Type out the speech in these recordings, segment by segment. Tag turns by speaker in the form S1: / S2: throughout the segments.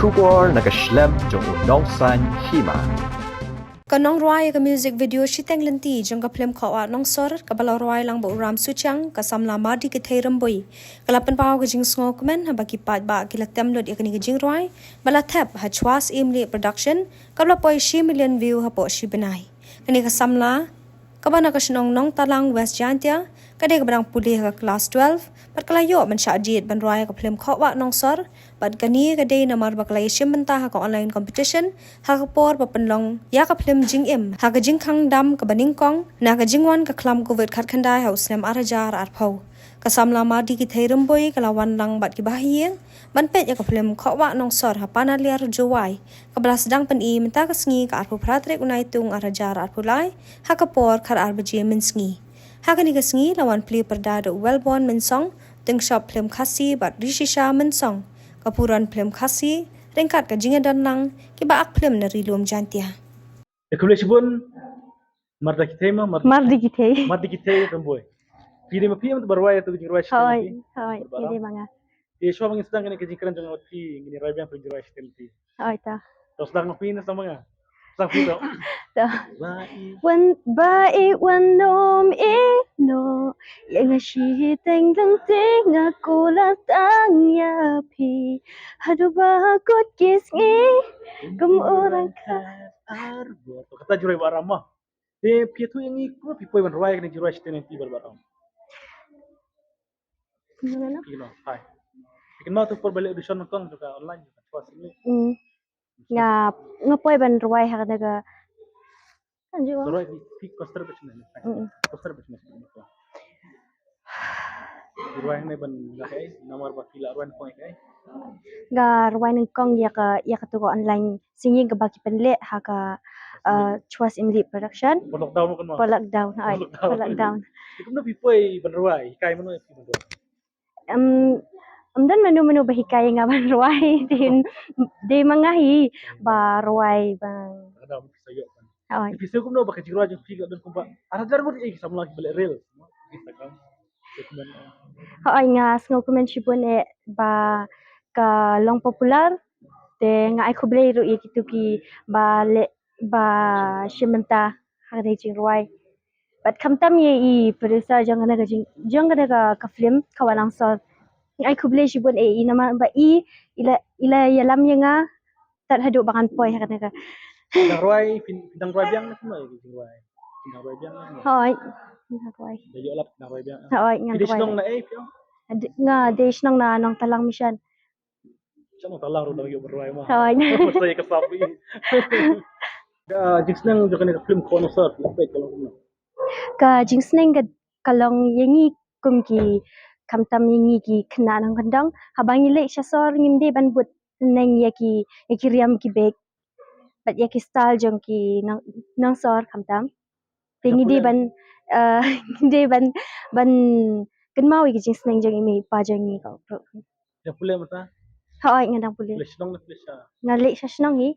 S1: Kubor nakaslem jong unong san hima.
S2: Kanong ruay ka music video shiteng lenti jong ka film khawa nong sor ka balaw ruay lang bo ram suchang ka samla madi ke theiram boy kalapan paw ka jing sngo kmen ha baki pat ba kilak temlot yakani ka jing ruay bala thep ha chwas imli production kabla poi 1 million view ha po shi benai kani ka samla kabana ka shnong nong talang west jantia kade ka barang pulih ka class 12 pat kalayo man sha jit ban ruay ka film khawa nong sor pat kani kade namar baklai shimenta ha ka online competition ha ka por pa panlong ya ka film jing im ha ka jing khang dam ka baning kong na ka jingwan ka klam covid khat khandai haus nem arajar ar phau ka samla ma di ki theiram boy ka lawan lang bat ki bahieng ban pet ya ka film khawa nong sor ha panaliar jowai ka blas dang pan i menta ka sngi ka ar phu pratrek unai tung arajar ar phulai ha ka por khar ar baje min sngi ha ka ni ka sngi lawan pli perda do wellborn min song ting shop film khasi bat rishisha min song kapuran film khasi rengkat ka jinga dan lang ki ba ak film na rilum jantia
S3: Ekule sibun marda kitema
S4: Mardi kita.
S3: mardi kitema tamboy. Pide ma piyam barwaya to jingwa shi.
S4: Hai, ini manga.
S3: E shwa mangin sedang ngene kejingkran jang oti ngini rabian to jingwa shi temti.
S4: Hai ta.
S3: To sedang ngopin sama nga. Sedang pito.
S4: Ta.
S3: Bai
S4: Wan bai wan nom no yang shi teng teng teng aku latang ya pi. Hadu ba kot kisngi kum orang
S3: arbo. To kata jurai barama. De pietu yang iku pipoy ban rwaya ngini jingwa shi temti barbaram.
S4: Mana?
S3: Kino, hai. Ikan mau tu por balik audition nonton juga online juga puas ini.
S4: Ngapoy ban ruway ha daga. Anjo.
S3: Rwaya di poster bacaan ini. Poster bacaan ini. Rwaya ini ban lakai nomor bakila rwaya kau ikai.
S4: Ga ruway ng kong ya ka to online singing ka baki panle ha ka Chwas Imli production.
S3: Lockdown kan mah.
S4: Lockdown. Hai. Lockdown.
S3: Ikan tu pipoy ban rwaya ikai mana ikai ban rwaya.
S4: Dan menu-menu bahikaya nga ban ruway di mangahi ba ruway bang.
S3: Ada sayo kan.
S4: Ay.
S3: Bisa kau nak baca jirah jeng figa dan kumpa. Ada jar mo di sama lagi balik real. Instagram.
S4: Ay nga sngo comment sipon ba ka long popular te nga ay kublay ro ikitu ki ba shimenta hagday jing ruway. But kamtam ye I producer jang na ka film kawalang sor. Ay kublay sipon I nama ba ila yalam ye nga tat hadu bangan poy hagday ka.
S3: Pindang rwaya biang ni semua ikai rwaya. Pindang rwaya biang.
S4: Hoy. Hoy.
S3: Jadi olah pindang rwaya biang.
S4: Hoy nga
S3: Hindi
S4: ruway.
S3: sinong na piang.
S4: Nga des nang na nang talang mission.
S3: Siya mo talang ro lagi berrwaya mah.
S4: Hoy.
S3: Basta ikai sapi. Jeng senang juga ni film konser lepet kalau kau.
S4: Ka jingsneng ka kalong yengi kumki kamtam yengi ki kena nang kandang habang ilek syasor ngimde ban but neng yaki riam ki bek bat yaki style jong ki nang sor kamtam tingi di ban de ban kenmau ki jingsneng jong imi pa jong ni ka
S3: Yang pula mata.
S4: hoy ngadang pulih
S3: Flash nong na flash.
S4: ngalek syasnong hi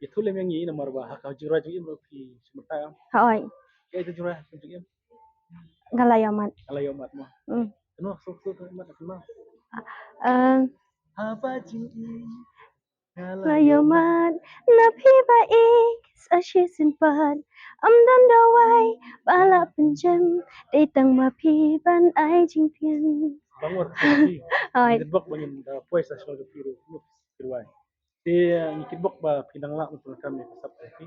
S3: Itu lem yang ini nomor bah. Kau jurah juga imro fi sementara.
S4: hoy
S3: Ya itu jurah juga im.
S4: ngalayaman
S3: Kalau yang mat mah. Kenapa sok mat kenapa? Apa cinta?
S4: Layaman napi baik asy simpan dan dawai bala penjam datang mapi ban ai jingtian
S3: Bangun kopi.
S4: Ay.
S3: Kitbok banyak pois sa shoulder piru. Piruai. Di kitbok ba pinang lak untuk kami kasap kopi.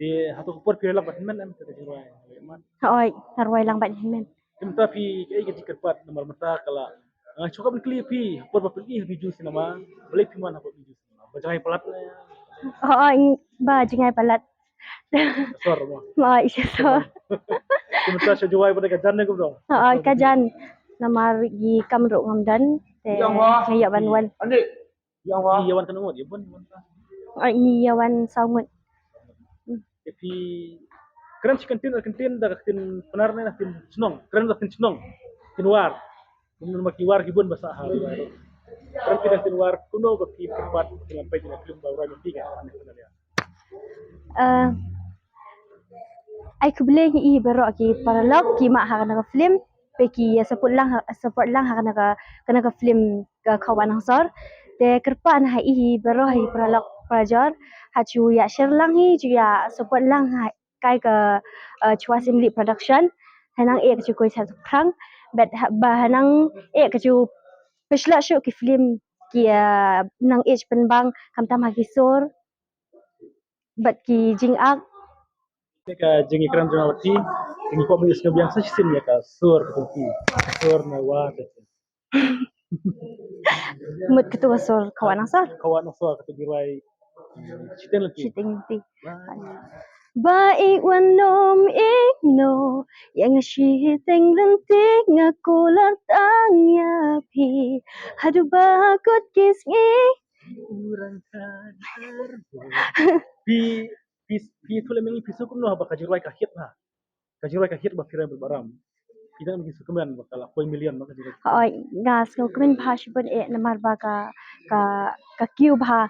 S3: Di hatu kupur piru lak batman am kita jirai. Man.
S4: Hoy narway lang ba men
S3: Kita pi kai gaji kerpat nomor mata kala. Cukup kli pi kupur ba pilih biju sinama. Balik pi mana biju sinama. Bajangai pelat na.
S4: hoy ba jingay palat
S3: Sor mo.
S4: hoy so
S3: Kita sa juai pada kajan ko bro.
S4: hoy kajan namar gi kamro ngamdan te ngaya banwan
S3: Andi. Yang wa. Iyawan kanumot. Ibon.
S4: ay ngiyawan saungut
S3: Tapi keren si kantin dah kantin penar na kantin senong keren dah kantin senong tinwar kuno makiwar hibon basa hari keren tidak tinwar kuno baki tempat sampai dengan film baru lagi tiga
S4: ay kublay i baro ki paralog ki ma ha na film peki support lang kana ka film ka kawan hangsar te kerpan ha ihi bero hi pralok prajar ha chu ya share lang hi chu ya support lang ha kai ka chua simli production hanang ek chu koi sa khang bet ba hanang ek chu pishla shu ki film kia nang age penbang kamtam ha kisor bat ki jing ak
S3: Ka jengi kran jawati, jengi kok mengis kebiang sesin ya ka sur ketuki, sur na wa te.
S4: mut ketua sor kawan hangsar
S3: Kawan sur ketuki rai. Citen lagi.
S4: Chiting ti. Baik wanom igno yang shiteng lentik ngakular tangya pi hadu bakut kisngi
S3: Kurang sadar. Pi tu lemeng pi sukum no ba kajirai ka hit na. Kajirai ka hit ba firai berbaram. Kita mungkin sukuman bakal koi million ba kajirai.
S4: oi gas ko kren phashbon e namar ba ka kiu bha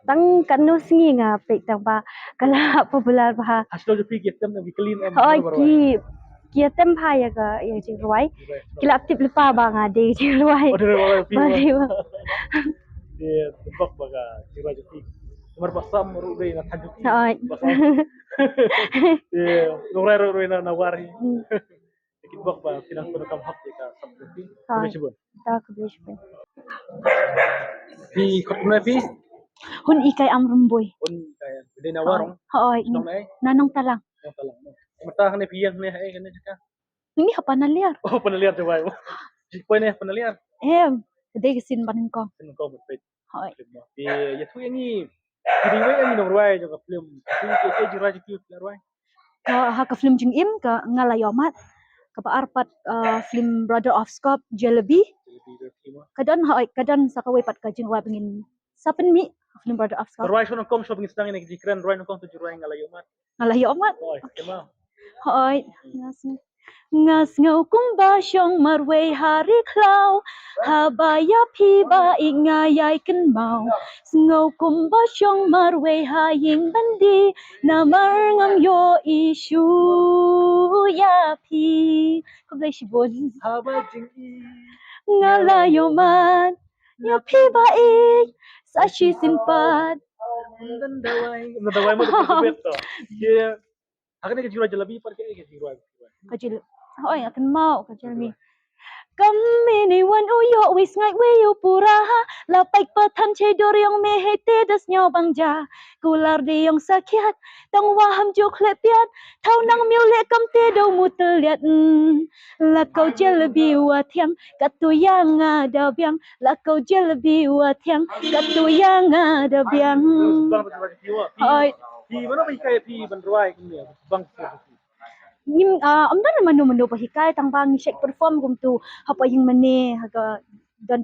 S4: tang kanu singi nga pe tang ba kala popular ba
S3: Hasil je pi kita na bikelin am.
S4: oi ki tem bha ya ga ya jing roi kilap tip lepa ba nga de jing roi
S3: Order wala pi.
S4: ba
S3: Dia tebak baga jirai je pi. Nomor pasam rubai na tajuki.
S4: oi
S3: Nongrai na nawari. Ikit bak ba tinang kono kam hak ka sabti.
S4: Hai.
S3: Coba.
S4: ta ko blish ben
S3: Pi kot na pi.
S4: hun ikai amrum boy
S3: Un kaya hindi na warong.
S4: oi
S3: Nong na
S4: nanong talang
S3: Ang talang mo. Mata ka ni piyang ni ay kanina ka.
S4: ini apa naliar
S3: Oh panaliar coba mo. Jikpoy na panaliar.
S4: Gede kesin banin ko
S3: Sin ko mo pet.
S4: oi
S3: Pi ya tu yang ni. Hindi wa yang nong ruai jo ka film. Pi ke jirai je pi ruai.
S4: ka ha ka film jing im ka ngalayomat ka paarpat film Brother of Scope Jelebi kadon kadon sa kaway pat ka jing wa pengin sapen mi film Brother of Scope
S3: Ruai so nong kom shopping stang ni jikran ruai nong kom tu jirai ngalayo mat.
S4: ngalayomat
S3: Oi, kema.
S4: oi ngas ngau kung ba syong marway hari klau habaya pi ba ingayay kan mau ngau kung ba syong marway haying bandi namar ngam yo isu ya pi kublay shibon
S3: Haba jing i.
S4: ngalayo man ya pi ba sa shi simpat
S3: Nandawai mo tu bet to. Dia akan ke jirai jalabi par ke jirai.
S4: kajil oi akan mau kajil mi kami ni wan uyo wis ngai wiyo puraha lapai patan cedor yang mehete das nyaw bangja kular di yang sakit tang waham juk lepiat tau nang miule kam te do muteliat la kau jelebi watiam katu yang ada biang la kau jelebi watiam katu yang ada biang oi
S3: Pi mana ba hikaya pi ban ruai ni bang.
S4: nim amdan manu pahikai tang bang shake perform kum tu apa yang mane haga dan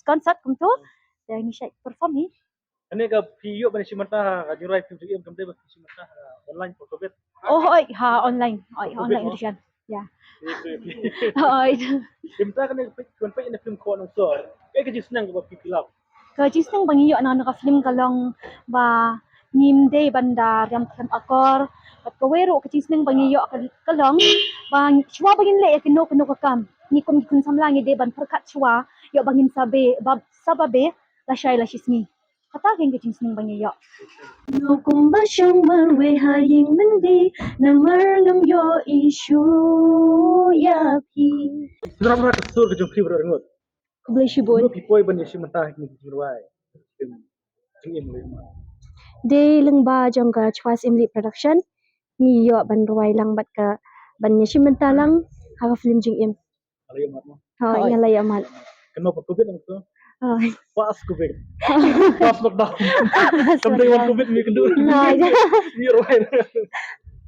S4: concert kum tu dan ni shake perform ni
S3: Ani ka pi yo ban simanta ka jirai pi em kam te ba simanta online photo bet.
S4: oh oi ha online edition ya oi
S3: Simta kan kun pa ina film ko nang so. Kaya ka jisnang ba pi pilap.
S4: ka jisnang bang iyo na ka film kalong ba nim day bandar yang kan akor at kawero ka jisnang bang iyo kalong bang chwa bangin le kino ka kam ni kun samlang de ban perkat chwa yo bangin sababe la shay la shisni kata keng ka jisnang bang iyo no kumba syong marwe haying mendi namar ngam yo isu ya pi
S3: Sudra ba ka sur ka jong fi bro ngot.
S4: kublay shibon
S3: Pi poi ban simanta ni jirai. Jing em le ma.
S4: de leng ba jong ka chwas imli production ni yo ban ruai lang bat ka ban nya shimenta lang ha film jing im
S3: Alayo mat mo.
S4: ha nya lay amal
S3: Keno pa covid ang to.
S4: Ay.
S3: Pas covid. Pas lockdown. Sampai wan covid mi kendur.
S4: Nah,
S3: Ni ruai.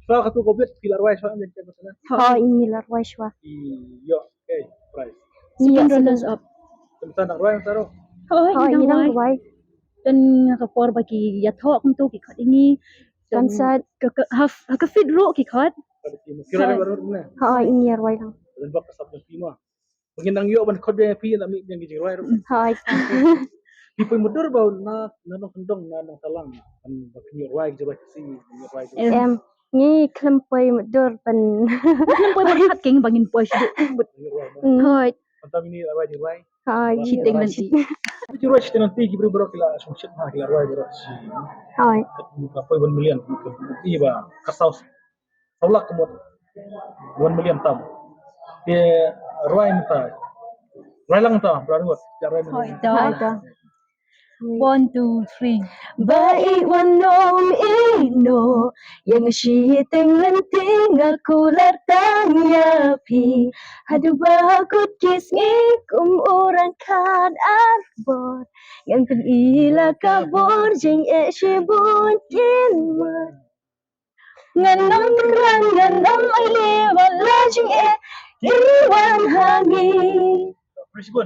S3: Sa ka tu covid pilar ruai so ang jeng sana.
S4: ha ini la ruai shwa
S3: Yo, price.
S4: ni runners up
S3: Tentang nak ruai taro.
S4: ha ini lang ruai dan ngakapor bagi yatho kum tu ki khat ini concert ka fit ro ki khat
S3: Pada kini kira baru na.
S4: ha ini ruai lang
S3: Dan bak kasap ng pima. Pagindang yo ban kod yang pi na mi yang gijing ruai.
S4: ha
S3: Di pun mudur bau na nong kendong na nong talang. An bakni ruai je ba si ruai.
S4: em Ngi klempoi mudur pen.
S5: Poi berhat keng bangin poi sidu.
S4: Hoi.
S3: Mantap ini Rai di Rai.
S4: Hoi.
S5: Chiteng nanti.
S3: Itu Rai kita nanti kita beri kila sumsit mah kila Rai beri si.
S4: Hoi.
S3: Apa 1 million. Iya ba kasaus. Tolak kemot 1 million tam. Dia Rai minta. Rai lang ta, berani buat. Rai
S5: Hoi
S4: Hoi
S5: dah.
S4: dah.
S5: 1 2 3.
S4: Baik wanom ino yang syiteng lenting aku latangnya pi hadu bakut kisngi orang kan arbor yang tenila kabur jeng shibun kinwa nganom rang nganom ali wala jeng iwan hangi
S3: Prisbun.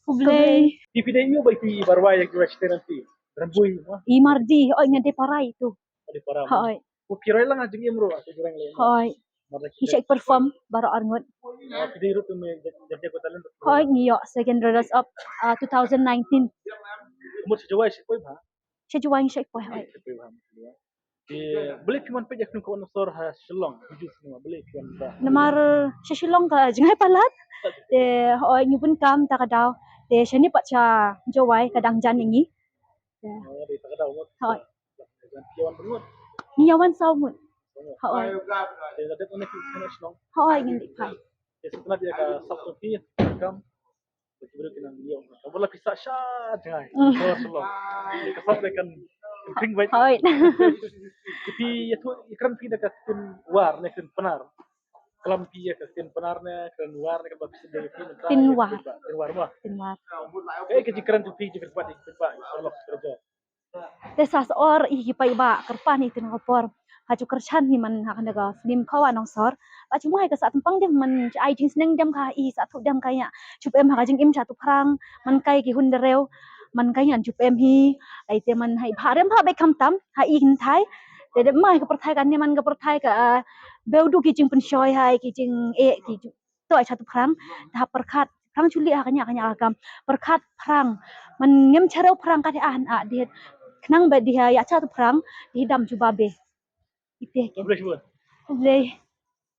S5: Kublay.
S3: TV dia ini baik Rai yang kita nanti. Rambui mah
S5: Imardi. Oi ngade parai tu.
S3: ada para.
S5: Hoi.
S3: Kira lang aja imro atau kurang lain.
S5: Hoi.
S3: Mara
S5: Isyak perform baru arngot.
S3: kita itu tu me jaga ko talent.
S5: Hoi ngiyo second runners up 2019.
S3: Umur sejauh sih koi bah.
S5: Siya juwain siya po. Hoi.
S3: Koi bah. Boleh cuma pejak nu ko sor ha Shillong hujud semua boleh cuma bah.
S5: Namar siya silong ka jengay palat. Te hoi ngipun kam takadaw. Te siya ni pat siya juway kadang jan ingi.
S3: Oh, di tak ada umur.
S5: Hoi.
S3: Kiawan benut.
S5: Ngiyawan sawmut. Hoi.
S3: Dia ada tu nak kena Shillong.
S5: Hoi ngindi pa.
S3: Setelah dia ke Sabtu ni kam Betul kena dia. Kamu lah pisah syat jangan. Sor Shillong. Kesat dia kan kering baik.
S5: Hoi.
S3: Tapi itu ikran pi dekat tin war ne tin penar. Kelam pi ya tin penarnya kan war ne kan bapis dari pi mentah.
S5: Tin war.
S3: Tin war mah.
S5: Tinwar.
S3: Kayak kejikran tu pi jikran pat Allah kerja.
S5: Te sas or ihipai ba kerpan itu ngapor. Haju kerchan ni man hakan daga film kawa nong sor. Pacu mai ka sa tempang dem man ai jing seneng dem ka i sa thu dem kaya. Chup em ha jing im cha tu prang man kai ki hun dereu. Man kai han chup em hi ai te man hai bharem ha be kam tam ha i hin thai. Te de mai ka perthai kan ni man ka perthai ka beudu ki jing pen shoy hai ki jing ki to ai cha tu prang ta perkat prang chuli ha kanya kanya agam perkat prang man ngem charau prang ka de an a de kenang ba dia ya cha tu prang di dam ju babe. Ite ken.
S3: Boleh buat.
S5: Le